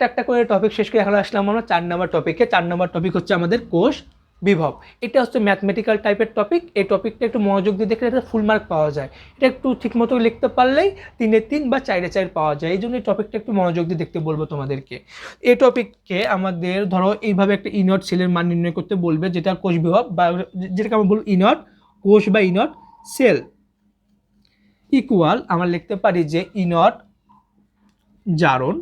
একটা করে টপিক শেষ করে এখন আসলাম আমরা 4 নম্বর টপিকে। 4 নম্বর টপিক হচ্ছে আমাদের কোষ বিভব। এটা হচ্ছে ম্যাথমেটিক্যাল টাইপের টপিক। এই টপিকটা একটু মনোযোগ দিয়ে দেখলে এটা ফুল মার্ক পাওয়া যায়। এটা একটু ঠিকমতো লিখতে পারলেই 3-এ 3 বা 4-এ 4 পাওয়া যায়। এই জন্য এই টপিকটা একটু মনোযোগ দিয়ে দেখতে বলবো তোমাদেরকে। এই টপিককে আমাদের ধরো এইভাবে একটা ইনট সেলের মান নির্ণয় করতে বলবে, যেটা কোষ বিভব বা যেটাকে আমরা বলবো ইনট কোষ বা ইনট সেল ইকুয়াল আমরা লিখতে পারি যে ইনট জারণ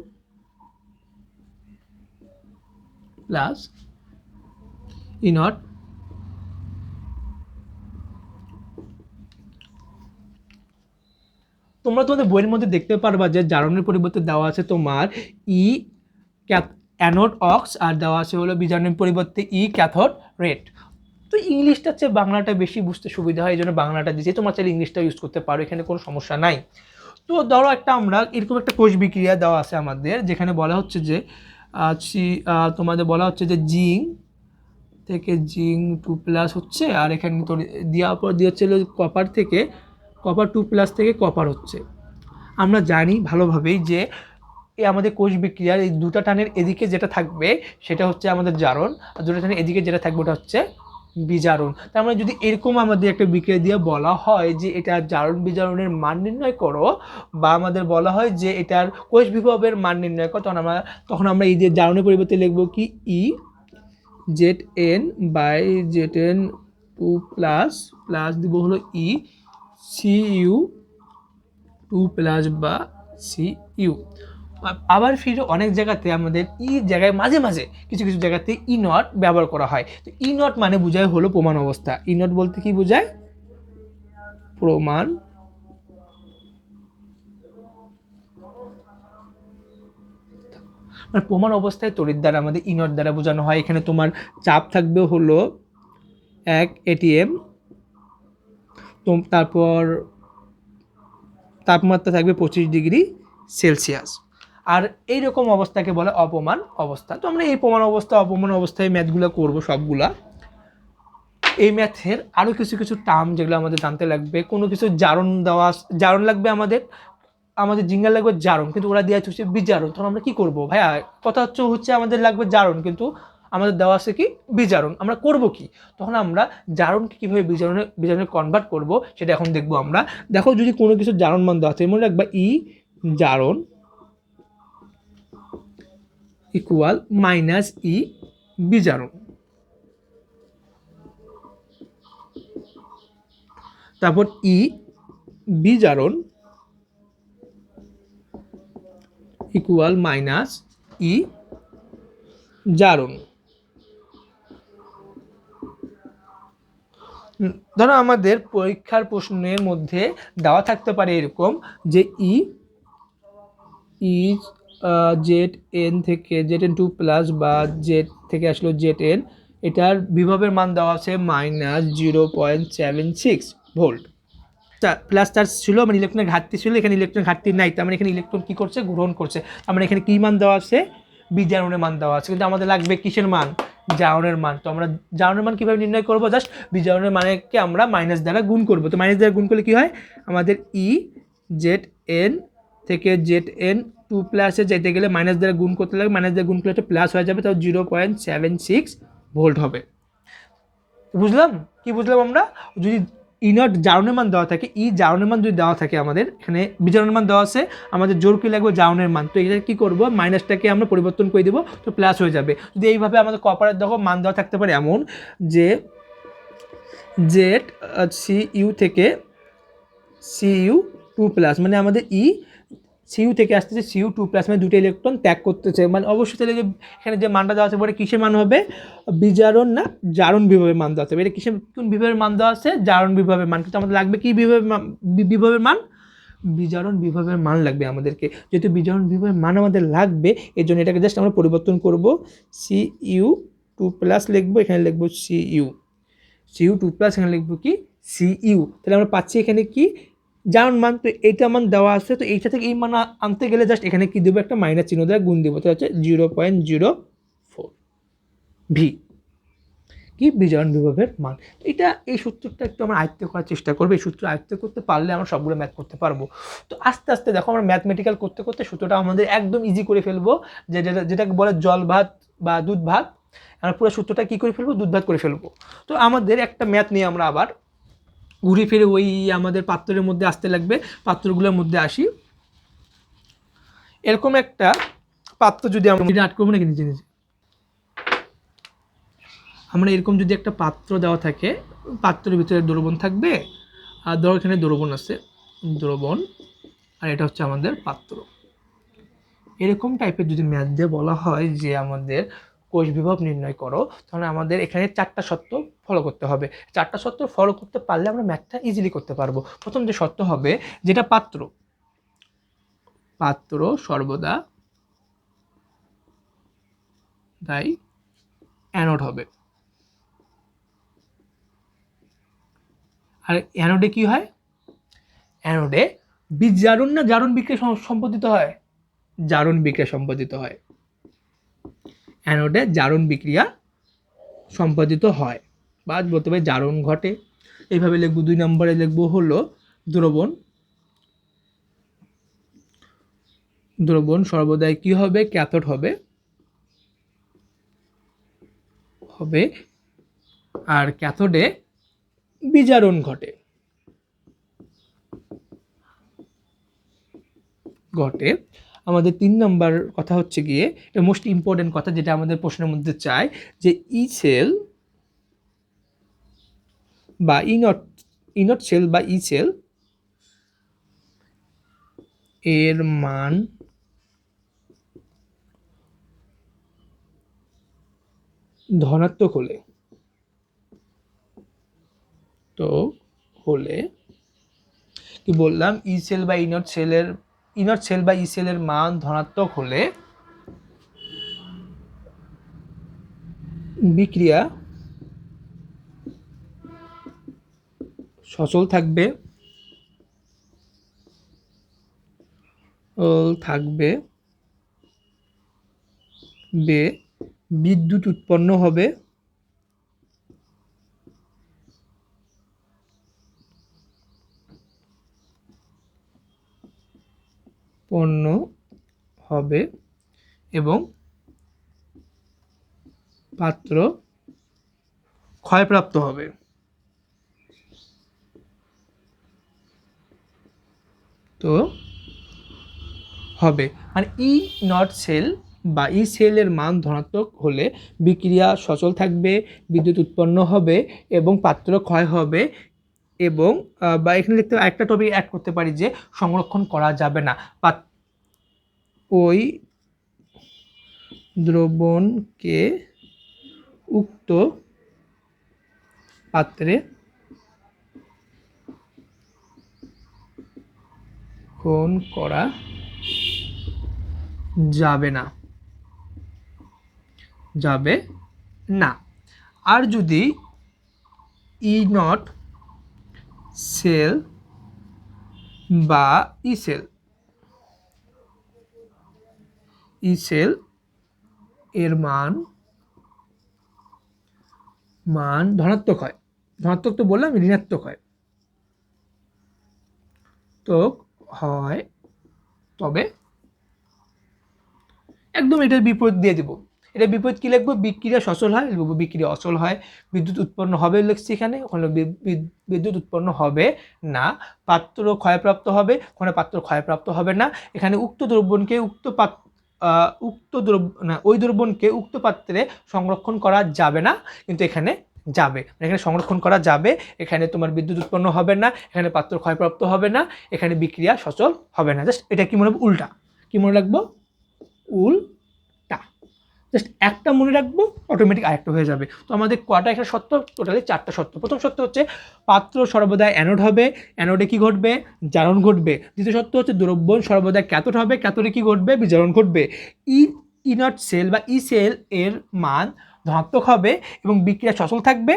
প্লাস ইনট তোমরা তোমাদের বইয়ের মধ্যে দেখতে পারবা যে জারণের পরিবর্তে দেওয়া আছে তোমার ই অ্যানোড অক্স আর দেওয়া আছে হলো বিজারণের পরিবর্তে ই ক্যাথোড রেড। তো ইংলিশটা হচ্ছে বাংলাটা বেশি বুঝতে সুবিধা হয়, এই জন্য বাংলাটা দিয়েছি। তোমরা চাইলে ইংলিশটা ইউজ করতে পারো, এখানে কোনো সমস্যা নাই। তো ধরো একটা আমরা এরকম একটা কোষ বিক্রিয়া দেওয়া আছে আমাদের, যেখানে বলা হচ্ছে যে তোমাদের বলা হচ্ছে যে জিঙ্ক থেকে জিঙ্ক 2+ হচ্ছে, আর এখানে তো দেওয়ার পর দিয়েছিল কপার থেকে কপার 2+ থেকে কপার হচ্ছে। আমরা জানি ভালোভাবেই যে এই আমাদের কোষ বিক্রিয়ার এই দুটা টানের এদিকে যেটা থাকবে সেটা হচ্ছে আমাদের জারণ, আর দুটো টানের এদিকে যেটা থাকবে ওটা হচ্ছে বিজারণ। তার মানে যদি এরকম আমাদের একটা বিক্রিয়া দিয়ে বলা হয় যে এটা জারণ বিজারণের মান নির্ণয় করো, বা আমাদের বলা হয় যে এটার কোষ বিভবের মান নির্ণয় করো, তখন আমরা এই যে জারণের পরিবর্তে লিখবো কি ই ZN বাই ZN 2+ দিব হলো ই CU 2+ বা CU। আবার ফিরে অনেক জায়গাতে আমাদের ই জায়গায় মাঝে মাঝে কিছু কিছু জায়গাতে ই নট ব্যবহার করা হয়। তো ই নট মানে বোঝায় হলো প্রমাণ অবস্থা। ই নট বলতে কি বোঝায়? প্রমাণ মানে প্রমাণ অবস্থায় তড়িৎ দ্বারা আমাদের ই নট দ্বারা বোঝানো হয়। এখানে তোমার চাপ থাকবে হলো 1 ATM, তারপর তাপমাত্রা থাকবে 25°C। আর এইরকম অবস্থাকে বলে অপমান অবস্থা। তো আমরা এই প্রমাণ অবস্থা অপমান অবস্থায় ম্যাথগুলো করবো সবগুলা। এই ম্যাথের আরও কিছু কিছু টার্ম যেগুলো আমাদের জানতে লাগবে। কোনো কিছু জারণ লাগবে আমাদের জিঙ্গার লাগবে জারণ, কিন্তু ওরা দেওয়া হচ্ছে বিজারণ। তখন আমরা কি করব ভাইয়া? কথা হচ্ছে আমাদের লাগবে জারণ, কিন্তু আমাদের দেওয়া আছে কি বিজারণ। আমরা করব কি? তখন আমরা জারণকে কীভাবে বিজারণে কনভার্ট করব সেটা এখন দেখব আমরা। দেখো, যদি কোনো কিছু জারণ মান দেওয়া আছে, মনে রাখবা ই জারণ ইকুয়াল মাইনাস ই বিজারণ। তারপর ই বিজারণ ইকুয়াল মাইনাস ই জারণ। ধরো আমাদের পরীক্ষার প্রশ্নের মধ্যে দেওয়া থাকতে পারে এরকম যে ই ZN থেকে ZN 2+ বা জেড থেকে আসলো ZN, এটার বিভবের মান দেওয়া আছে -0.76 ভোল্ট। প্লাস চার্জ ছিল, মানে ইলেকট্রনের ঘাটতি ছিল, এখানে ইলেকট্রন ঘাটতি নাই। তার মানে এখানে ইলেকট্রন কী করছে? গ্রহণ করছে। আমরা এখানে কী মান দেওয়া আছে? বিজারণের মান দেওয়া আছে। কিন্তু আমাদের লাগবে কিসের মান? জারণের মান। তো আমরা জারণের মান কীভাবে নির্ণয় করবো? জাস্ট বিজারণের মানকে আমরা মাইনাস দ্বারা গুণ করবো। তো মাইনাস দ্বারা গুণ করলে কী হয়? আমাদের ZN থেকে ZN 2+ যেতে গেলে মাইনাস দ্বারা গুণ করতে লাগে, মাইনাস দ্বারা গুণ করলে একটা প্লাস হয়ে যাবে, তাও 0.76 ভোল্ট হবে। বুঝলাম? কি বুঝলাম আমরা? যদি ই নট জারণের মান দেওয়া থাকে, ই জারণের মান যদি দেওয়া থাকে, আমাদের এখানে বিজারণের মান দেওয়া আছে, আমাদের জোর কি লাগবে? জারণের মান। তো এটা কী করবো? মাইনাসটাকে আমরা পরিবর্তন করে দেবো, তো প্লাস হয়ে যাবে। যদি এইভাবে আমাদের কপারের দেখো মান দেওয়া থাকতে পারে এমন যে CU থেকে CU 2+, মানে আমাদের CU থেকে আসতেছে CU 2+, মানে দুটো ইলেকট্রন ত্যাগ করতেছে। মানে অবশ্যই তাহলে যে এখানে যে মানটা দেওয়া আছে বলে কিসের মান হবে? বিজারণ না জারণ বিভবের মান দেওয়া আছে। এটা কিসের কোন বিভবের মান দেওয়া আছে? জারণ বিভবের মান। কিন্তু আমাদের লাগবে কি বিভবের মান? বিজারণ বিভবের মান লাগবে আমাদেরকে। যেহেতু বিজারণ বিভবের মান আমাদের লাগবে, এর জন্য এটাকে জাস্ট আমরা পরিবর্তন করব, CU 2+ লিখবো, এখানে লিখবো CU 2+, এখানে লিখবো কি CU। তাহলে আমরা পাচ্ছি এখানে কি জারণ মান। তো এইটা মান দেওয়া আছে, তো এইটা থেকে এই মান আনতে গেলে জাস্ট এখানে কি দেবো? একটা মাইনাস চিহ্ন দ্বারা গুণ দেবো। তো হচ্ছে 0.04 ভি। কি বিজারণ বিভবের মান। এটা এই সূত্রটা একটু আমরা আয়ত্ত করার চেষ্টা করবো। এই সূত্র আয়ত্ত করতে পারলে আমরা সবগুলো ম্যাথ করতে পারবো। তো আস্তে আস্তে দেখো আমরা ম্যাথমেটিক্যাল করতে করতে সূত্রটা আমাদের একদম ইজি করে ফেলবো, যেটাকে বলে জল ভাত বা দুধ ভাত। আমরা পুরো সূত্রটা কী করে ফেলবো, দুধ ভাত করে ফেলবো। তো আমাদের একটা ম্যাথ নিয়ে আমরা আবার ঘুরে ফিরে ওই আমাদের পাত্রের মধ্যে আসতে লাগবে। পাত্রগুলোর মধ্যে আসি। এরকম একটা পাত্র যদি আমরা আট করবো নাকি নিজে নিজে, আমরা এরকম যদি একটা পাত্র দেওয়া থাকে, পাত্রের ভিতরে দ্রবণ থাকবে, আর ধরো এখানে দ্রবণ আছে, দ্রবণ, আর এটা হচ্ছে আমাদের পাত্র। এরকম টাইপের যদি ম্যাথ দিয়ে বলা হয় যে আমাদের কোষ বিভব নির্ণয় করো, তাহলে আমাদের এখানে 4টা শর্ত ফলো করতে হবে। 4টা শর্ত ফলো করতে পারলে আমরা ম্যাথটা ইজিলি করতে পারবো। প্রথম যে শর্ত হবে, যেটা পাত্র সর্বদা তাই অ্যানোড হবে। আর অ্যানোডে কি হয়, অ্যানোডে বিজারণ না জারণ বিক্রিয়া সম্পাদিত হয়, জারণ বিক্রিয়া সম্পাদিত হয়। অ্যানোডে জারণ বিক্রিয়া সম্পাদিত হয় বা বলতে পারি জারণ ঘটে। এইভাবে লিখবো। 2 নম্বরে লিখবো হলো দ্রবণ। দ্রবণ সর্বদাই কি হবে, ক্যাথোড হবে, আর ক্যাথোডে বিজারণ ঘটে। আমাদের 3 নম্বর কথা হচ্ছে গিয়ে, এটা মোস্ট ইম্পর্টেন্ট কথা, যেটা আমাদের প্রশ্নের মধ্যে চাই, যে ই সেল বা ইনট সেল বা ই সেল এর মান ধনাত্মক হলে কি বললাম, ই সেল বা ইনট সেল বা ই সেলের মান ধনাত্মক হলে বিক্রিয়া সচল থাকবে, বিদ্যুৎ উৎপন্ন হবে, এবং পাত্র ক্ষয়প্রাপ্ত হবে। তো হবে মানে ই নট সেল বা ই সেলের মান ধনাত্মক হলে বিক্রিয়া সচল থাকবে, বিদ্যুৎ উৎপন্ন হবে এবং পাত্র ক্ষয় হবে। এবং বা এখানে লিখতে একটা টপিক অ্যাড করতে পারি যে সংরক্ষণ করা যাবে না। ওই দ্রবণকে উক্ত পাত্রে সংরক্ষণ করা যাবে না। আর যদি ই নট সেল বা ই সেল এর মান ধনাত্মক হয়, ধনাত্মক তো বললাম, ঋণাত্মক হয়, তবে একদম এটার বিপরীত দিয়ে দিব। এটা বিপরীত কি লিখবো, বিক্রিয়া সচল হয় লিখবো, বিক্রিয়া অচল হয়, বিদ্যুৎ উৎপন্ন হবে লিখছি এখানে, ওখানে বিদ্যুৎ উৎপন্ন হবে না, পাত্র ক্ষয়প্রাপ্ত হবে, ওখানে পাত্র ক্ষয়প্রাপ্ত হবে না। এখানে উক্ত দ্রব্যকে ওই দ্রব্যকে উক্ত পাত্রে সংরক্ষণ করা যাবে না, কিন্তু এখানে যাবে, এখানে সংরক্ষণ করা যাবে। এখানে তোমার বিদ্যুৎ উৎপন্ন হবে না, এখানে পাত্র ক্ষয়প্রাপ্ত হবে না, এখানে বিক্রিয়া সচল হবে না। জাস্ট এটা কি মনে রাখবো, উল্টা। কি মনে রাখবো, উল্টা। জাস্ট একটা মনে রাখবো, অটোমেটিক আরেকটা হয়ে যাবে। তো আমাদের কয়টা একটা সত্য, টোটালি 4টা সত্য। প্রথম সত্য হচ্ছে পাত্র সর্বদা অ্যানোড হবে, অ্যানোডে কি ঘটবে, জারণ ঘটবে। দ্বিতীয় সত্য হচ্ছে দ্রবণ সর্বদা ক্যাথোড হবে, ক্যাথোডে কি ঘটবে, বিজারণ ঘটবে। ইনট সেল বা ই সেল এর মান ধনাত্মক হবে এবং বিক্রিয়া সচল থাকবে,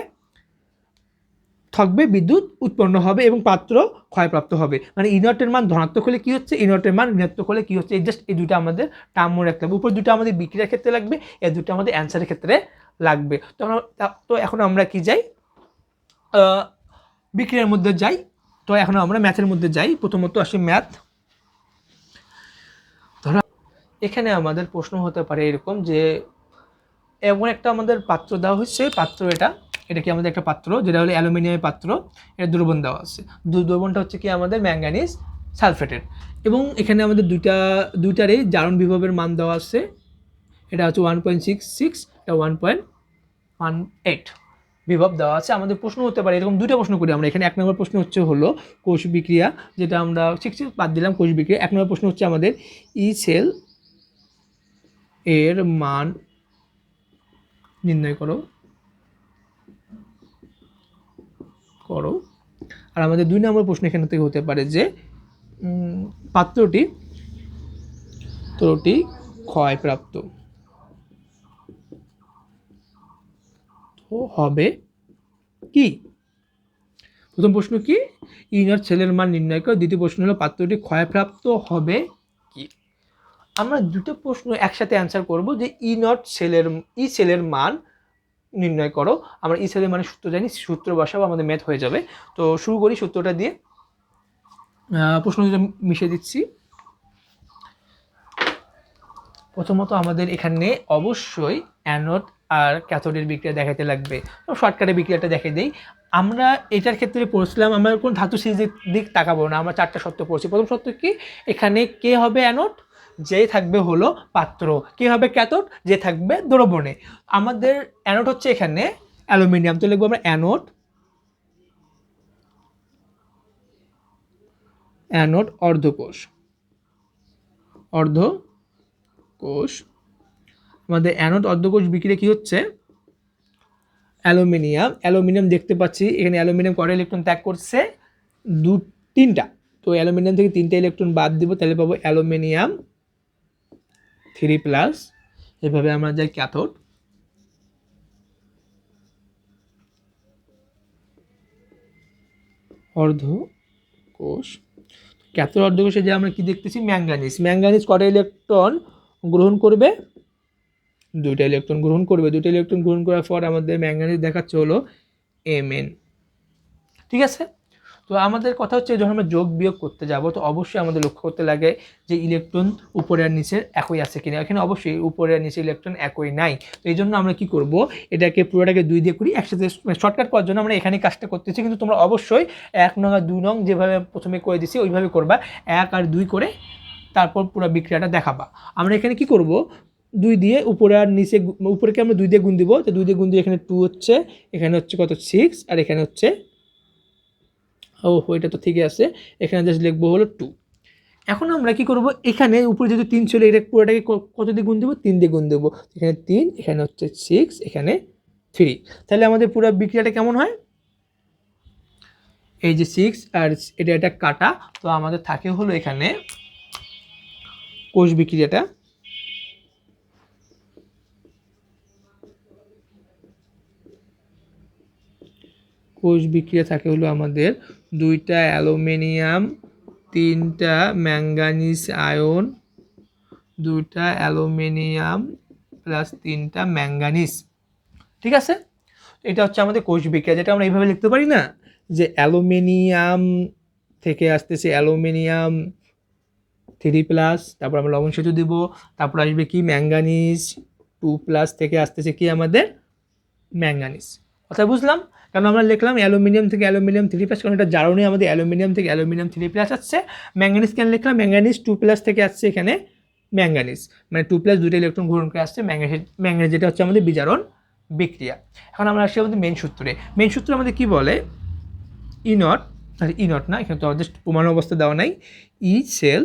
বিদ্যুৎ উৎপন্ন হবে এবং পাত্র ক্ষয়প্রাপ্ত হবে। মানে ইনটের মান ধনাত্মক হলে কি হচ্ছে, ইনটের মান ঋণাত্মক হলে কি হচ্ছে। এই জাস্ট এই দুটো আমাদের টার্ম মনে রাখতে হবে। উপর দুটো আমাদের বিক্রিয়ার ক্ষেত্রে লাগবে, এই দুটো আমাদের অ্যান্সারের ক্ষেত্রে লাগবে। তো এখন আমরা কি যাই, বিক্রিয়ার মধ্যে যাই। তো এখন আমরা ম্যাথের মধ্যে যাই। প্রথমত আসি ম্যাথ। ধরো এখানে আমাদের প্রশ্ন হতে পারে এরকম যে এমন একটা আমাদের পাত্র দেওয়া হচ্ছে, পাত্র এটা কি আমাদের একটা পাত্র, যেটা হলো অ্যালুমিনিয়ামের পাত্র, এটা দ্রবণ দেওয়া আছে। দ্রবণটা হচ্ছে কি আমাদের ম্যাঙ্গানিজ সালফেটের, এবং এখানে আমাদের দুইটারই জারণ বিভবের মান দেওয়া আছে। এটা হচ্ছে 1.66, এটা 1.18 বিভব দেওয়া আছে। আমাদের প্রশ্ন হতে পারে এরকম দুইটা প্রশ্ন করি আমরা এখানে। 1 নম্বর প্রশ্ন হলো কোষ বিক্রিয়া, যেটা আমরা 6 বাদ দিলাম, কোষ বিক্রিয়া। 1 নম্বর প্রশ্ন হচ্ছে আমাদের ই সেল এর মান নির্ণয় করো। আর আমাদের 2 নম্বর প্রশ্ন এখান থেকে হতে পারে যে পাত্রটি ক্ষয়প্রাপ্ত হবে কি। প্রথম প্রশ্ন কি, ই নট সেলের মান নির্ণয় করো। দ্বিতীয় প্রশ্ন হলো পাত্রটি ক্ষয়প্রাপ্ত হবে কি। আমরা দুটো প্রশ্ন একসাথে অ্যান্সার করব যে ই সেলের মান নির্ণয় করো। আমরা ই সেলের মানে সূত্র জানি, সূত্র বসাবো, আমাদের ম্যাথ হয়ে যাবে। তো শুরু করি সূত্রটা দিয়ে। প্রশ্ন দুটো মিশিয়ে দিচ্ছি। প্রথমত আমাদের এখানে অবশ্যই অ্যানোড আর ক্যাথোডের বিক্রিয়া দেখাতে লাগবে। শর্টকাটে বিক্রিয়াটা দেখে দেই। আমরা এটার ক্ষেত্রে পড়ছিলাম, আমরা কোন ধাতু সিরিজের দিক তাকাবো না, আমরা 4টা সত্য পড়ছি। প্রথম সত্য কি, এখানে কে হবে অ্যানোড, যে থাকবে হলো পাত্র। কে হবে ক্যাথোড, যে থাকবে দ্রবণে। আমাদের অ্যানোড হচ্ছে এখানে অ্যালুমিনিয়াম, তো লিখবো আমরা অ্যানোড অর্ধকোষ। আমাদের অ্যানোড অর্ধকোষ বিক্রিয়া কি হচ্ছে, অ্যালুমিনিয়াম দেখতে পাচ্ছি এখানে। অ্যালুমিনিয়াম কয়টা ইলেকট্রন ত্যাগ করছে, 3টা। তো অ্যালুমিনিয়াম থেকে 3টা ইলেকট্রন বাদ দিব, তাহলে পাবো অ্যালুমিনিয়াম 3+। এভাবে আমরা যাই ক্যাথোড। অর্ধকোষ, ক্যাথোড অর্ধকোষে যে আমরা কি দেখতেছি, ম্যাঙ্গানিজ কয়টা ইলেকট্রন গ্রহণ করবে, 2টা ইলেকট্রন গ্রহণ করবে। 2টা ইলেকট্রন গ্রহণ করার পর আমাদের ম্যাঙ্গানিজ দেখাচ্ছে হলো Mn। ঠিক আছে। তো আমাদের কথা হচ্ছে যখন আমরা যোগ বিয়োগ করতে যাব, তো অবশ্যই আমাদের লক্ষ্য করতে লাগে যে ইলেকট্রন উপরে আর নিচে একই আছে কিনা। এখানে অবশ্যই উপরে আর নিচে ইলেকট্রন একই নাই। তো এই জন্য আমরা কি করব, এটাকে পুরোটাকে 2 দিয়ে করি একসাথে। শর্টকাট করার জন্য আমরা এখানে কাজটা করতেছি, কিন্তু তোমরা অবশ্যই 1 নং আর 2 নং যেভাবে প্রথমে করে দিছি ওইভাবে করবা। 1 আর 2 করে তারপর পুরো বিক্রিয়াটা দেখাবা। আমরা এখানে কি করব, 2 দিয়ে উপরে আর নিচে, উপরেকে আমরা 2 দিয়ে গুণ দিব। তো 2 দিয়ে গুণ দিয়ে এখানে 2 হচ্ছে, এখানে হচ্ছে কত 6, আর এখানে হচ্ছে এটা তো ঠিকই আছে, এখানে জাস্ট লিখবো হলো 2। এখন আমরা কি করব, এখানে উপরে যেহেতু 3 ছিল, এটা পুরোটাকে কত দিয়ে গুণ দেবো, 3 দিয়ে গুণ দেবো। এখানে 3, এখানে হচ্ছে 6, এখানে 3। তাহলে আমাদের পুরো বিক্রিয়াটা কেমন হয়, এই যে 6 আর এটা কাটা, তো আমাদের থাকে হলো এখানে কোষ বিক্রিয়াটা। থাকে হলো আমাদের 2টা অ্যালুমিনিয়াম, 3টা ম্যাঙ্গানিজ আয়ন, 2টা অ্যালুমিনিয়াম প্লাস 3টা ম্যাঙ্গানিজ। ঠিক আছে। এটা হচ্ছে আমাদের কোষ বিক্রিয়া, যেটা আমরা এইভাবে লিখতে পারি না, যে অ্যালুমিনিয়াম থেকে আসতেছে অ্যালুমিনিয়াম 3+, তারপর আমরা লবণ সেতু দিব, তারপর আসবে কি ম্যাঙ্গানিজ 2+ থেকে আসতেছে কি আমাদের ম্যাঙ্গানিজ। কথা বুঝলাম। কারণ আমরা লিখলাম অ্যালুমিনিয়াম থেকে অ্যালুমিনিয়াম 3+, কারণ এটা জারণে আমাদের অ্যালুমিনিয়াম থেকে অ্যালুমিনিয়াম 3+ আসছে। ম্যাঙ্গানিজ কেন লিখলাম, ম্যাঙ্গানিজ 2+ থেকে আসছে এখানে ম্যাঙ্গানিজ, মানে 2+, 2টা ইলেকট্রন গ্রহণ করে আসছে ম্যাঙ্গানিজ, যেটা হচ্ছে আমাদের বিজারণ বিক্রিয়া। এখন আমরা আসছি আমাদের মেন সূত্র আমাদের কি বলে, ই নট না, এখানে তো আমাদের প্রমাণ অবস্থা দেওয়া নাই। ই সেল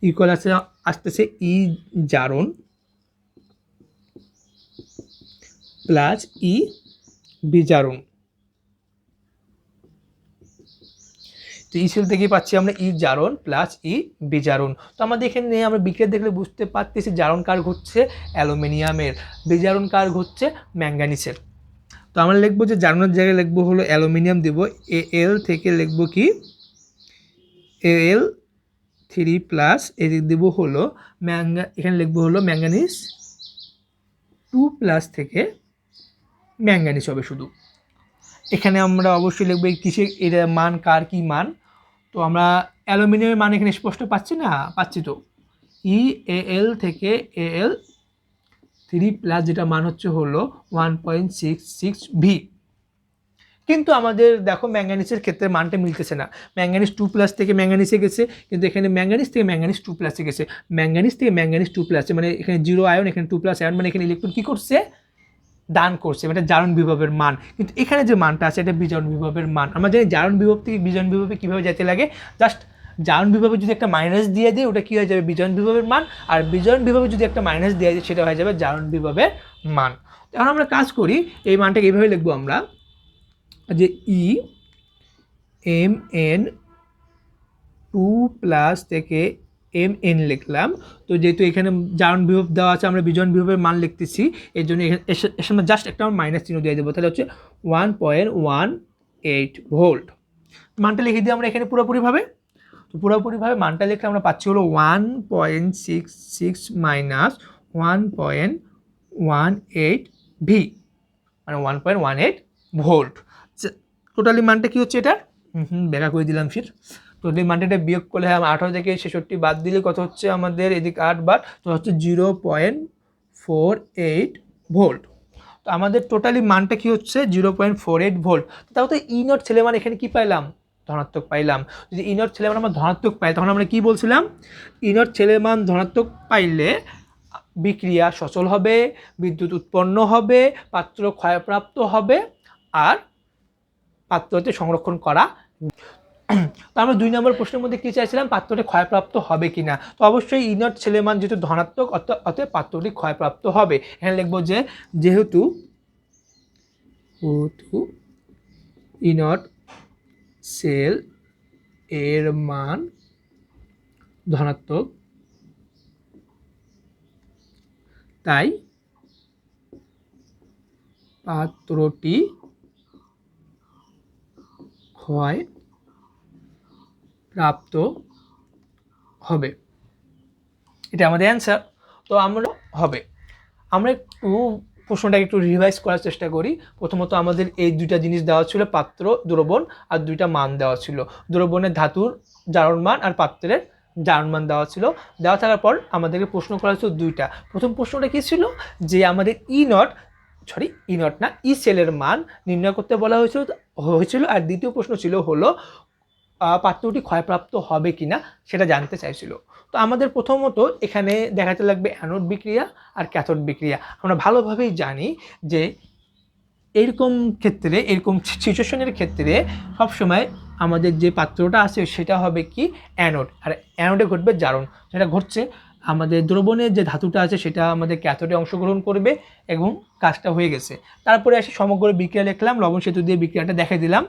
ইকুয়াল আসতেছে ই জারণ প্লাস ই বিজারণ। তো ই সেল থেকে পাচ্ছি আমরা ই জারণ প্লাস ই বিজারণ। তো আমাদের এখানে আমরা বিক্রিয়া দেখলে বুঝতে পারতেছি জারণ কার ঘটছে অ্যালুমিনিয়ামের, বিজারণ কার ঘটছে ম্যাঙ্গানিজের। তো আমরা লিখবো যে জারণের জায়গায় লিখবো হলো অ্যালুমিনিয়াম দেবো, এল থেকে লিখবো কি Al3+, এদিক দেবো হলো এখানে লিখবো হলো ম্যাঙ্গানিজ 2+ থেকে ম্যাঙ্গানিজ হবে শুধু। এখানে আমরা অবশ্যই লিখব কিসের এর মান, কার কি মান। তো আমরা অ্যালুমিনিয়ামের মান এখানে স্পষ্ট পাচ্ছি না, পাচ্ছি তো EAl থেকে Al3+, যেটা মান হচ্ছে হলো 1.66 V। কিন্তু আমাদের দেখো ম্যাঙ্গানিজের ক্ষেত্রে মানটা মিলতেছে না। ম্যাঙ্গানিজ 2+ থেকে ম্যাঙ্গানিজে গেছে, কিন্তু এখানে ম্যাঙ্গানিজ থেকে ম্যাঙ্গানিজ 2+ গেছে। ম্যাঙ্গানিজ থেকে ম্যাঙ্গানিজ 2+, মানে এখানে 0 আয়ন, এখানে 2+ আয়ন, মানে এখানে ইলেকট্রন কী করছে, দান করছে। এটা জারণ বিভবের মান। কিন্তু এখানে যে মানটা আছে এটা বিজারণ বিভবের মান। আমরা জানি জারণ বিভব থেকে বিজারণ বিভবে কীভাবে যেতে লাগে, জাস্ট জারণ বিভবে যদি একটা মাইনাস দিয়ে দিই ওটা কী হয়ে যাবে, বিজারণ বিভবের মান। আর বিজারণ বিভবে যদি একটা মাইনাস দিয়ে দিই সেটা হয়ে যাবে জারণ বিভবের মান। এখন আমরা কাজ করি, এই মানটাকে এইভাবে লিখবো আমরা, যে Mn2+ থেকে Mn লিখলাম। তো যেহেতু এখানে জারণ বিভব দেওয়া আছে, আমরা বিজারণ বিভবের মান লিখতেছি, এর জন্য এখানে জাস্ট একটা মাইনাস চিহ্ন দিয়ে দেবো। তাহলে হচ্ছে 1.18 ভোল্ট। মানটা লিখে দিই আমরা এখানে পুরোপুরিভাবে। তো পুরোপুরিভাবে মানটা লিখলে আমরা পাচ্ছি হলো 1.66 মাইনাস 1.18 ভি, মানে 1.18 ভোল্ট। টোটালি মানটা কী হচ্ছে এটার, ব্যাখ্যা করে দিলাম ফির। টোটালি মানটা এটা বিয়োগ করলে 18 থেকে 66 বাদ দিলে কত হচ্ছে আমাদের, এদিকে 8 বার, তো হচ্ছে 0.48 ভোল্ট। তো আমাদের টোটালি মানটা কি হচ্ছে 0.48 ভোল্ট। তাও তো E0 ছেলে মান এখানে কি পাইলাম, ধনাত্মক পাইলাম। যদি E0 ছেলে মান আমরা ধনাত্মক পাই, তখন আমরা কি বলছিলাম, E0 ছেলে মান ধনাত্মক পাইলে বিক্রিয়া সচল হবে, বিদ্যুৎ উৎপন্ন হবে, পাত্র ক্ষয়প্রাপ্ত হবে, আর পাত্রতে সংরক্ষণ করা। তো আমরা 2 নম্বর প্রশ্নের মধ্যে কী চাইছিলাম, পাত্রটি ক্ষয়প্রাপ্ত হবে কিনা। তো অবশ্যই E0 ছেলে মান যেহেতু ধনাত্মক, অতএব পাত্রটি ক্ষয়প্রাপ্ত হবে। এখানে লিখবো যে যেহেতু E0 সেল এর মান ধনাত্মক, তাই পাত্রটি ক্ষয় প্রাপ্ত হবে। এটা আমাদের অ্যান্সার। তো আমরা হবে, আমরা একটু প্রশ্নটাকে একটু রিভাইজ করার চেষ্টা করি। প্রথমত আমাদের এই দুইটা জিনিস দেওয়া ছিল, পাত্র দ্রবণ, আর দুইটা মান দেওয়া ছিল। দ্রবণের ধাতুর জারণ মান আর পাত্রের জারণ মান দেওয়া ছিল। দেওয়া থাকার পর আমাদেরকে প্রশ্ন করা হয়েছিল দুইটা। প্রথম প্রশ্নটা কী ছিল, যে আমাদের E0 না ই সেলের মান নির্ণয় করতে বলা হয়েছিল। আর দ্বিতীয় প্রশ্ন ছিল হলো পাত্রটি ক্ষয়প্রাপ্ত হবে কিনা সেটা জানতে চাইছিল। তো আমাদের প্রথমত এখানে দেখাতে লাগবে অ্যানোড বিক্রিয়া আর ক্যাথোড বিক্রিয়া। আমরা ভালোভাবেই জানি যে এরকম ক্ষেত্রে, এরকম সিচুয়েশনের ক্ষেত্রে সবসময় আমাদের যে পাত্রটা আছে সেটা হবে কি, অ্যানোড। আর অ্যানোডে ঘটবে জারণ, সেটা ঘটছে আমাদের দ্রবণের যে ধাতুটা আছে সেটা আমাদের ক্যাথোডে অংশগ্রহণ করবে এবং কাজটা হয়ে গেছে। তারপরে এসে সমগ্র বিক্রিয়া লিখলাম, লবণ সেতু দিয়ে বিক্রিয়াটা দেখে দিলাম।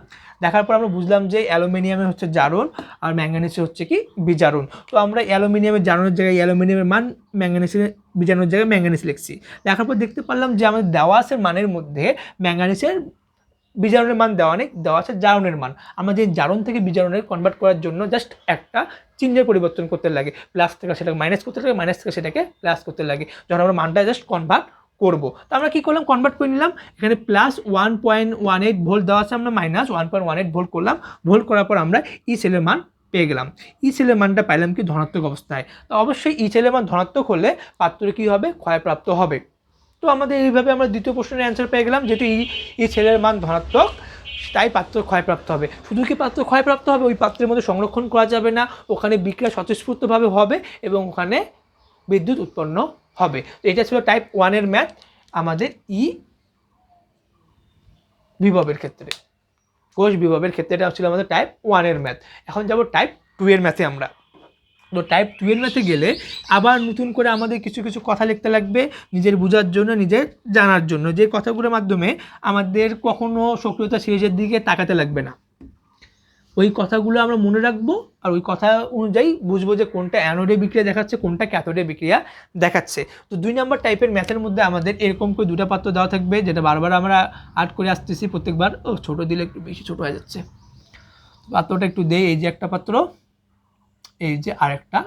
দেখার পর আমরা বুঝলাম যে অ্যালুমিনিয়ামে হচ্ছে জারণ আর ম্যাঙ্গানিসে হচ্ছে কি বিজারণ। তো আমরা অ্যালুমিনিয়ামের জারণের জায়গায় অ্যালুমিনিয়ামের মান, ম্যাঙ্গানিসের বিজারণের জায়গায় ম্যাঙ্গানিস লিখছি। দেখার পর দেখতে পারলাম যে আমাদের দেওয়া আছে মানের মধ্যে ম্যাঙ্গানিসের বিজারণের মান দেওয়া নেই, দেওয়া আছে জারণের মান। আমরা যে জারণ থেকে বিজারণে কনভার্ট করার জন্য জাস্ট একটা চিহ্নের পরিবর্তন করতে লাগে, প্লাস থেকে সেটাকে মাইনাস করতে লাগে, মাইনাস থেকে সেটাকে প্লাস করতে লাগে, যখন আমরা মানটা জাস্ট কনভার্ট করব। তো আমরা কী করলাম, কনভার্ট করে নিলাম। এখানে প্লাস 1.18 ভোল্ট দেওয়া আছে, আমরা মাইনাস 1.18 ভোল্ট করলাম। ভোল্ট করার পর আমরা ই সেলের মান পেয়ে গেলাম। ই সেলের মানটা পাইলাম কি, ধনাত্মক অবস্থায়। তো অবশ্যই ই সেলের মান ধনাত্মক হলে পাত্রে কী হবে, ক্ষয়প্রাপ্ত হবে। তো আমাদের এইভাবে আমরা দ্বিতীয় প্রশ্নের অ্যান্সার পেয়ে গেলাম, যেহেতু ই ছেলের মান ধনাত্মক তাই পাত্র ক্ষয়প্রাপ্ত হবে। শুধু কি পাত্র ক্ষয়প্রাপ্ত হবে, ওই পাত্রের মধ্যে সংরক্ষণ করা যাবে না, ওখানে বিক্রিয়া স্বতঃস্ফূর্তভাবে হবে এবং ওখানে বিদ্যুৎ উৎপন্ন হবে। তো এটা ছিল টাইপ 1 ম্যাথ আমাদের ই বিভবের ক্ষেত্রে, কোষ বিভবের ক্ষেত্রে এটা ছিল আমাদের টাইপ 1 ম্যাথ। এখন যাব টাইপ 2 ম্যাথে আমরা। তো টাইপ 2 ম্যাথে গেলে আবার নতুন করে আমাদের কিছু কিছু কথা লিখতে লাগবে, নিজের বোঝার জন্য, নিজের জানার জন্য, যে কথাগুলোর মাধ্যমে আমাদের কখনো সক্রিয়তা সিরিজের দিকে তাকাতে লাগবে না। ওই কথাগুলো আমরা মনে রাখবো আর ওই কথা অনুযায়ী বুঝবো যে কোনটা অ্যানোডে বিক্রিয়া দেখাচ্ছে, কোনটা ক্যাথোডে বিক্রিয়া দেখাচ্ছে। তো 2 নম্বর টাইপের ম্যাথের মধ্যে আমাদের এরকম করে দুটা পাত্র দেওয়া থাকবে, যেটা বারবার আমরা আর্ট করে আসতেছি প্রত্যেকবার। ছোটো দিলে একটু বেশি ছোটো হয়ে যাচ্ছে, পাত্রটা একটু দেই। এই যে একটা পাত্র, এই যে আরেকটা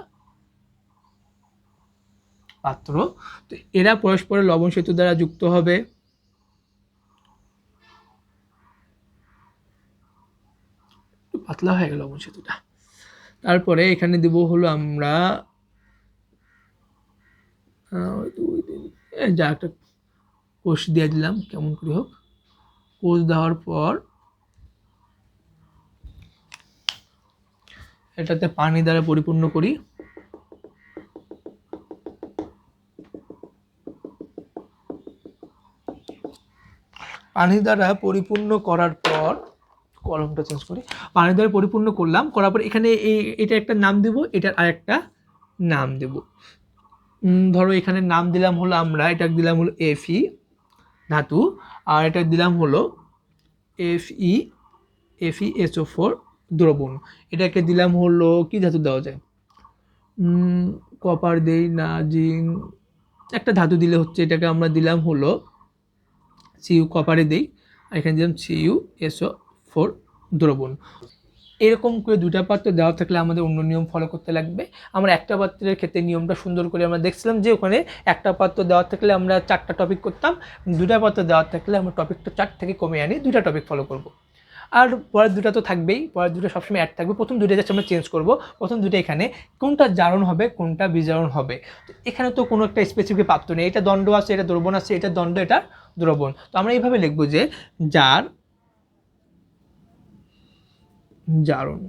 পাত্র। তো এরা পরস্পরের লবণ সেতু দ্বারা যুক্ত হবে। একটু পাতলা হয়ে গেল লবণ সেতুটা। তারপরে এখানে দিব হলো আমরা যা একটা কোষ দিয়ে দিলাম, কেমন করে হোক। কোষ দেওয়ার পর এটাতে পানি দ্বারা পরিপূর্ণ করি। পানি দ্বারা পরিপূর্ণ করার পর কলমটা চেঞ্জ করি। পানি দ্বারা পরিপূর্ণ করলাম, করার পর এখানে এটা একটা নাম দেব, এটার আরেকটা নাম দেব। ধরো এখানে নাম দিলাম হলো আমরা, এটা দিলাম হলো Fe ধাতু, আর এটা দিলাম হলো FeSO4 দ্রবণ। এটাকে দিলাম হলো কি ধাতু দেওয়া যায়, কপার দেই না, জিঙ্ক, একটা ধাতু দিলে হচ্ছে। এটাকে আমরা দিলাম হলো Cu, কপারে দেই, আর এখানে দিলাম CuSO4 দ্রবণ। এরকম করে দুটা পাত্র দেওয়া থাকলে আমাদের অন্য নিয়ম ফলো করতে লাগবে। আমরা একটা পাত্রের ক্ষেত্রে নিয়মটা সুন্দর করে আমরা দেখছিলাম যে ওখানে একটা পাত্র দেওয়া থাকলে আমরা 4টা টপিক করতাম, দুটা পাত্র দেওয়া থাকলে আমরা টপিকটা 4 থেকে কমে আনি, 2টা টপিক ফলো করব। আর পরের দুটা তো থাকবেই, পরের দুটো সবসময় অ্যাড থাকবে। প্রথম দুটো যাচ্ছে আমরা চেঞ্জ করব। প্রথম দুটো এখানে কোনটা জারণ হবে কোনটা বিজারণ হবে, তো এখানে তো কোনো একটা স্পেসিফিক পাত্র নেই। এটা দণ্ড আছে, এটা দ্রবণ আছে, এটা দণ্ড, এটা দ্রবণ। তো আমরা এইভাবে লিখবো যে জার জারণ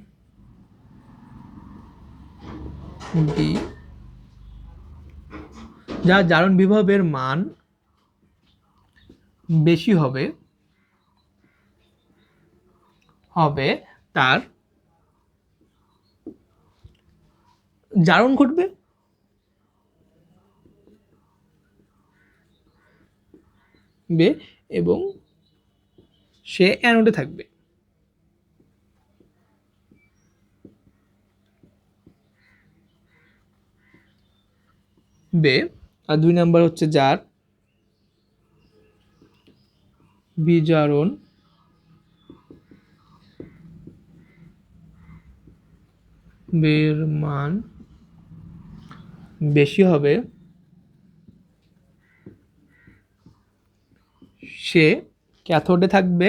বি, যা জারণ বিভবের মান বেশি হবে তার জারণ ঘটবে এবং সে অ্যানোডে থাকবে। আর 2 নাম্বার হচ্ছে যার বিজারণ বের মান বেশি হবে, সে ক্যাথোডে থাকবে।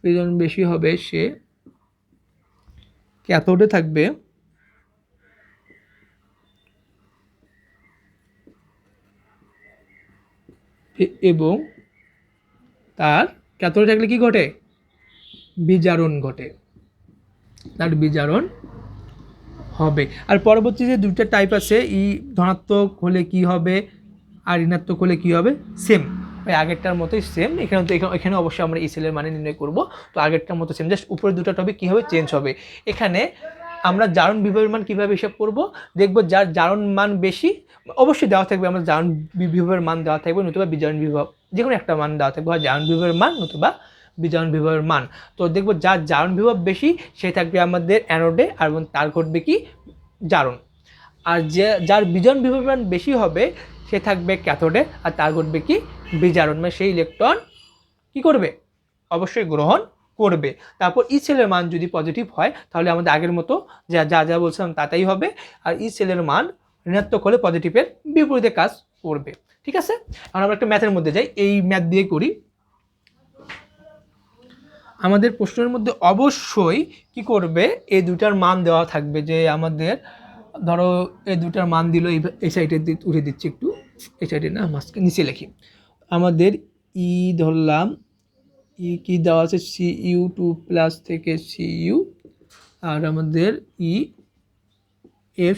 বিজারণ বেশি হবে, সে ক্যাথোডে থাকবে এবং তার ক্যাথোডে থাকলে কি ঘটে, বিজারণ ঘটে, তার বিজারণ হবে। আর পরবর্তী যে দুইটা টাইপ আছে, ধনাত্মক হলে কি হবে আর ঋণাত্মক হলে কি হবে, সেম ওই আগেরটার মতোই সেম। এখানে তো এখানে অবশ্যই আমরা সেলের মানে নির্ণয় করব। তো আগেরটার মতো সেম, জাস্ট উপরে দুটো টপিক কী হবে, চেঞ্জ হবে। এখানে আমরা জারণ বিভবের মান কীভাবে হিসাব করব, দেখব যার জারণ মান বেশি অবশ্যই দেওয়া থাকবে, আমরা জারণ বিভবের মান দেওয়া থাকবে, নতুবা বিজারণ বিভব, যে কোনো একটা মান দেওয়া থাকবে, হয় জারণ বিভবের মান নতুবা বিজারণ বিভবের মান। তো দেখব যার জারণ বিভব বেশি সে থাকবে আমাদের অ্যানোডে, আর তার ঘটবে কি, জারণ। আর যার বিজারণ বিভবের মান বেশি হবে সে থাকবে ক্যাথোডে, আর তার ঘটবে কি, বিজারণ, মানে সেই ইলেকট্রন কি করবে, অবশ্যই গ্রহণ করবে। তারপর ই সেলের মান যদি পজিটিভ হয় তাহলে আমাদের আগের মতো যা যা যা বলছিলাম তাই হবে। আর ই সেলের মান ঋণাত্মক হলে পজিটিভের বিপরীতে কাজ করবে। ঠিক আছে, আর আমরা একটা ম্যাথের মধ্যে যাই, এই ম্যাথ দিয়ে করি। আমাদের প্রশ্নের মধ্যে অবশ্যই কি করবে, এই দুটার মান দেওয়া থাকবে, যে আমাদের ধরো এই দুটার মান দিল, এই সাইডে উঠে দিচ্ছি একটু, এই সাইডে না, মাঝখানে নিচে লিখি। আমাদের ই ধরলাম, ই কি দেওয়া আছে, Cu2+ থেকে Cu, আর আমাদের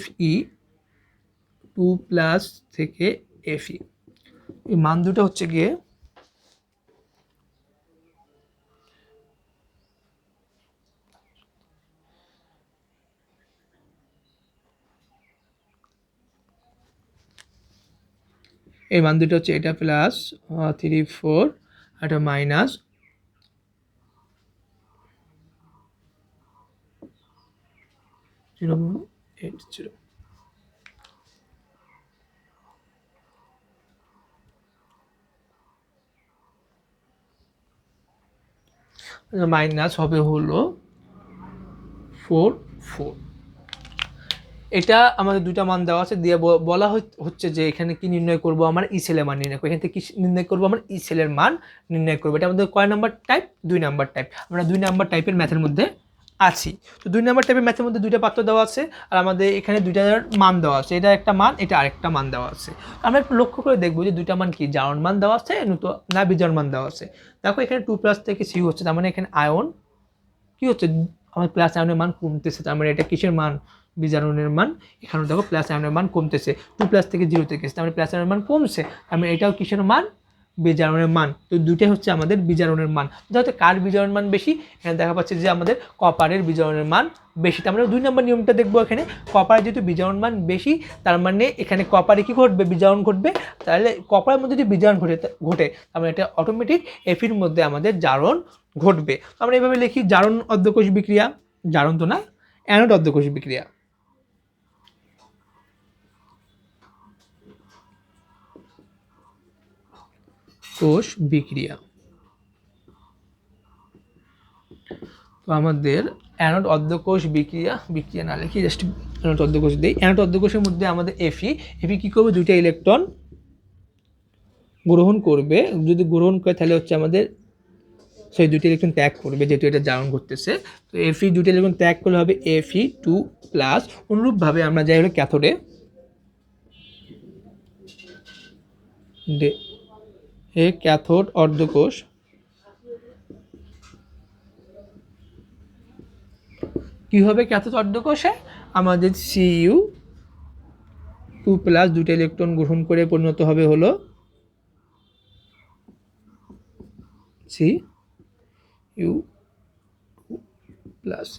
Fe2+ থেকে Fe। এই মান দুটো হচ্ছে গিয়ে এই মান দুটো হচ্ছে এটা প্লাস 3 4, এটা মাইনাস 0.80, মাইনাস হবে হলো 4 4। এটা আমাদের দুইটা মান দেওয়া আছে, দিয়ে বলা হচ্ছে যে এখানে কি নির্ণয় করব, আমার ই সেলের মান নির্ণয় করবো। এখান থেকে কি নির্ণয় করবো, আমার ই সেলের মান নির্ণয় করবো। এটা আমাদের কয় নাম্বার টাইপ? 2 number type. আমরা 2 নাম্বার টাইপের ম্যাথের মধ্যে আছি। তো 2 নাম্বার টাইপের ম্যাথের মধ্যে দুইটা পাত্র দেওয়া আছে, আর আমাদের এখানে দুইটার মান দেওয়া আছে। এটা একটা মান, এটা আরেকটা মান দেওয়া আছে। আমরা একটু লক্ষ্য করে দেখবো যে দুইটা মান কি, জারণ মান দেওয়া আছে না বিজারণ মান দেওয়া আছে। দেখো এখানে 2+ থেকে সিউ হচ্ছে, তার মানে এখানে আয়ন কি হচ্ছে, আমার প্লাস আয়নের মান কমতেছে। তার মানে এটা কিসের মান? বিজারণের মান। এখানে দেখো প্লাস আয়নের মান কমতেছে, 2+ থেকে 0-তে গেছে, তার মানে প্লাস আয়নের মান কমছে। তার মানে এটাও কিসের মান? বিজারণের মান। তো দুইটাই হচ্ছে আমাদের বিজারণের মান। যাতে কার বিজারণ মান বেশি? এখানে দেখা পাচ্ছে যে আমাদের কপারের বিজারণের মান বেশি। তার মানে 2 নম্বর নিয়মটা দেখবো। এখানে কপারের যেহেতু বিজারণ মান বেশি, তার মানে এখানে কপারে কি ঘটবে? বিজারণ ঘটবে। তাহলে কপারের মধ্যে যদি বিজারণ ঘটে তার মানে এটা অটোমেটিক এফির মধ্যে আমাদের জারণ ঘটবে। আমরা এইভাবে লিখি, জারণ অর্ধকোষ বিক্রিয়া, জারণ তো না, অ্যানোড অর্ধকোষ বিক্রিয়া। কোষ বিক্রিয়া। তো আমাদের অ্যানোড অর্ধকোষ বিক্রিয়া না লিখি, জাস্ট অ্যানোড অর্ধকোষ দিই। অ্যানোড অর্ধকোষের মধ্যে আমাদের এফি কি করবে? দুইটা ইলেকট্রন গ্রহণ করবে। যদি গ্রহণ করে তাহলে হচ্ছে আমাদের সেই দুইটা ইলেকট্রন ত্যাগ করবে, যেহেতু এটা জারণ করতেছে। তো এফি দুইটা ইলেকট্রন ত্যাগ করলে হবে Fe2+। অনুরূপভাবে আমরা যাই হলো ক্যাথোডে, ক্যাথোড অর্ধকোষ। কি হবে ক্যাথোড অর্ধকোষে? আমাদের Cu2+ দুইটা ইলেকট্রন গ্রহণ করে পরিণত হবে হলো Cu2+।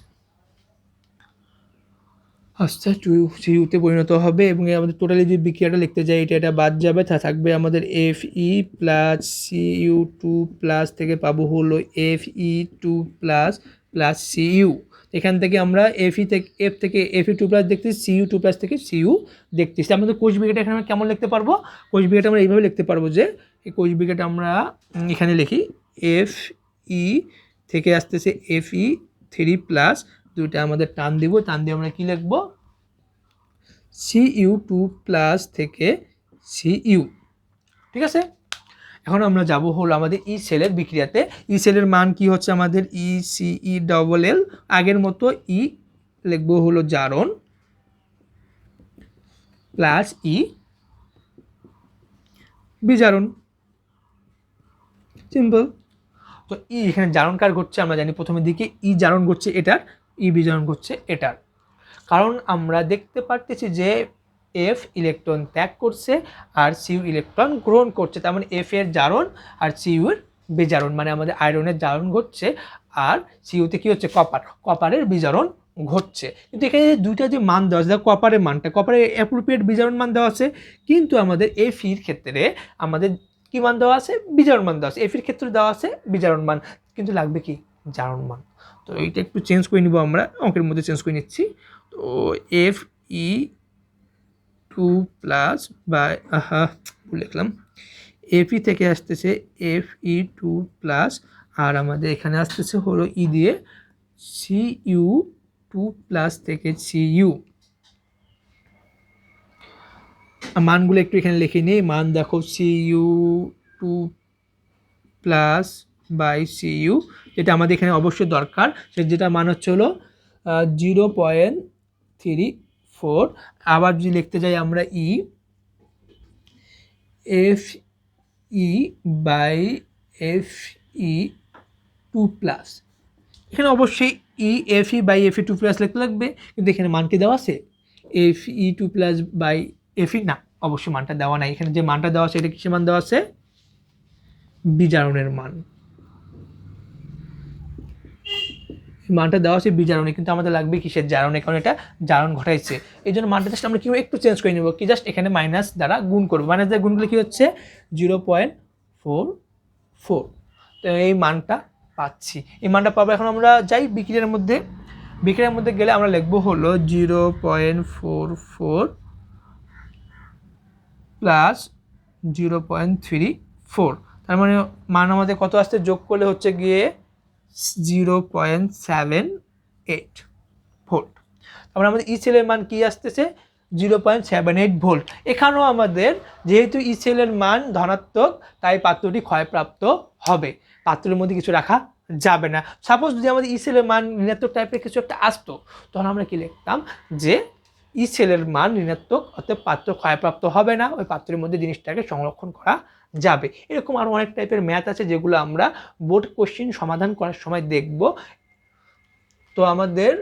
আচ্ছা, Cu-তে পরিণত হবে, এবং আমাদের টোটালি যে বিক্রিয়াটা লিখতে যাই, এটা বাদ যাবে, তা থাকবে আমাদের Fe+Cu2+ থেকে পাবো হলো Fe2+ Cu। এখান থেকে আমরা এফ থেকে Fe2+ দেখতেছি, Cu2+ থেকে Cu দেখতেছি। আমাদের কোষ বিক্রিয়াটা এখানে আমরা কেমন লিখতে পারবো? কোষ বিক্রিয়াটা আমরা এইভাবে লিখতে পারবো যে এই কোষ বিক্রিয়াটা আমরা এখানে লিখি, Fe থেকে আসতেছে Fe3+, দুইটা আমাদের টান দিব, টান দিয়ে আমরা কি লিখবো? Cu2+ থেকে Cu। ঠিক আছে, এখন আমরা যাব হলো আমাদের ই সেলের বিক্রিয়াতে। ই সেলের মান কি হচ্ছে আমাদের? ECE+L। আগের মতো ই লিখবো হলো জারণ প্লাস ই বিজারণ, সিম্পল। তো ই এখানে জারণ কার ঘটছে আমরা জানি, প্রথমের দিকে ই জারণ ঘটছে এটার, ই বিজারণ ঘটছে এটার। কারণ আমরা দেখতে পারতেছি যে এফ ইলেকট্রন ত্যাগ করছে আর সিউ ইলেকট্রন গ্রহণ করছে। তার মানে এফ এর জারণ আর সিউর বিজারণ, মানে আমাদের আয়রনের জারণ ঘটছে, আর সিউতে কি হচ্ছে? কপারের বিজারণ ঘটছে। কিন্তু এখানে দুইটা যে মান দেওয়া আছে, কপারের মানটা, কপারের অ্যাপ্রোপ্রিয়েট বিজারণ মান দেওয়া আছে, কিন্তু আমাদের এফির ক্ষেত্রে আমাদের কি মান দেওয়া আছে? বিজারণ মান দেওয়া আছে। এফির ক্ষেত্রে দেওয়া আছে বিজারণ মান, কিন্তু লাগবে কি? জারণ মান। তো এইটা একটু চেঞ্জ করে নিব, আমরা অঙ্কের মধ্যে চেঞ্জ করে নিচ্ছি। তো Fe2+ বাই লিখলাম, Fe থেকে আসতেছে Fe2+, আর আমাদের এখানে আসতেছে হলো ই দিয়ে Cu2+ থেকে Cu। মানগুলো একটু এখানে লিখে নিই। মান দেখো, Cu2+ বাই Cu, যেটা আমাদের এখানে অবশ্যই দরকার, যেটা মান হচ্ছে হলো 0.34। আবার যদি লিখতে যাই আমরা Fe/Fe2+, এখানে অবশ্যই Fe/Fe2+ লিখতে লাগবে, কিন্তু এখানে মানটি দেওয়া আছে Fe2+/Fe না, অবশ্যই মানটা দেওয়া নাই। এখানে যে মানটা দেওয়া আছে এটা কিসের মান দেওয়া আছে? বিজারণের মান। মানটা দেওয়া আছে বিজারণে, কিন্তু আমাদের লাগবে কিসের? জারণে, কারণ এটা জারণ ঘটাইছে। এই জন্য মানটা জাস্ট আমরা কি একটু চেঞ্জ করে নেব, কি জাস্ট এখানে মাইনাস দ্বারা গুণ করবো। মাইনাস দ্বারা গুণ করলে কি হচ্ছে? 0.44। তো এই মানটা পাচ্ছি, এই মানটা পাবো। এখন আমরা যাই বিক্রিয়ার মধ্যে, বিক্রিয়ার মধ্যে গেলে আমরা লিখবো হলো 0.44 প্লাস 0.34। তার মানে মান আমাদের কত আসছে? যোগ করলে হচ্ছে গিয়ে 0.78 ভোল্ট। তারপরে আমাদের ই সেলের মান কি আসতেছে 0.78 ভোল্ট। এখানেও আমাদের যেহেতু ই সেলের মান ধনাত্মক তাই পাত্রটি ক্ষয়প্রাপ্ত হবে, পাত্রের মধ্যে কিছু রাখা যাবে না। সাপোজ যদি আমাদের ই সেলের মান ঋণাত্মক টাইপের কিছু একটা আসতো, তখন আমরা কি লিখতাম যে ই সেলের মান ঋণাত্মক, অর্থাৎ পাত্র ক্ষয়প্রাপ্ত হবে না, ওই পাত্রের মধ্যে জিনিসটাকে সংরক্ষণ করা যাবে। এরকম আরও অনেক টাইপের ম্যাথ আছে যেগুলো আমরা বোর্ড কোশ্চেন সমাধান করার সময় দেখব। তো আমাদের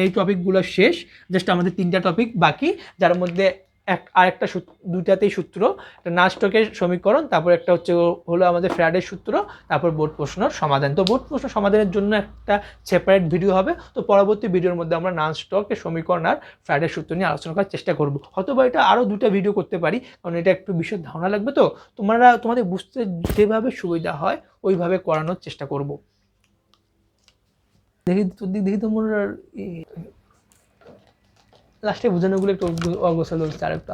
এই টপিকগুলো শেষ, জাস্ট আমাদের 3টা টপিক বাকি, যার মধ্যে আরেকটা দুইটাতেই সূত্র, একটা নাস্টকের সমীকরণ, তারপর একটা হলো আমাদের ফ্যারাডের সূত্র, তারপর বোর্ড প্রশ্নের সমাধান। তো বোর্ড প্রশ্ন সমাধানের জন্য একটা সেপারেট ভিডিও হবে, তো পরবর্তী ভিডিওর মধ্যে আমরা নাস্টকের সমীকরণ আর ফ্যারাডের সূত্র নিয়ে আলোচনা করার চেষ্টা করব। হয়তোবা এটা আরও 2টা ভিডিও করতে পারি, কারণ এটা একটু বিশদ ধারণা লাগবে, তো তোমাদের বুঝতে যেভাবে সুবিধা হয় ওইভাবে করানোর চেষ্টা করব। দেখি তোমার লাস্টে বোঝানোগুলো একটু অগোছালো হচ্ছে, আর একটু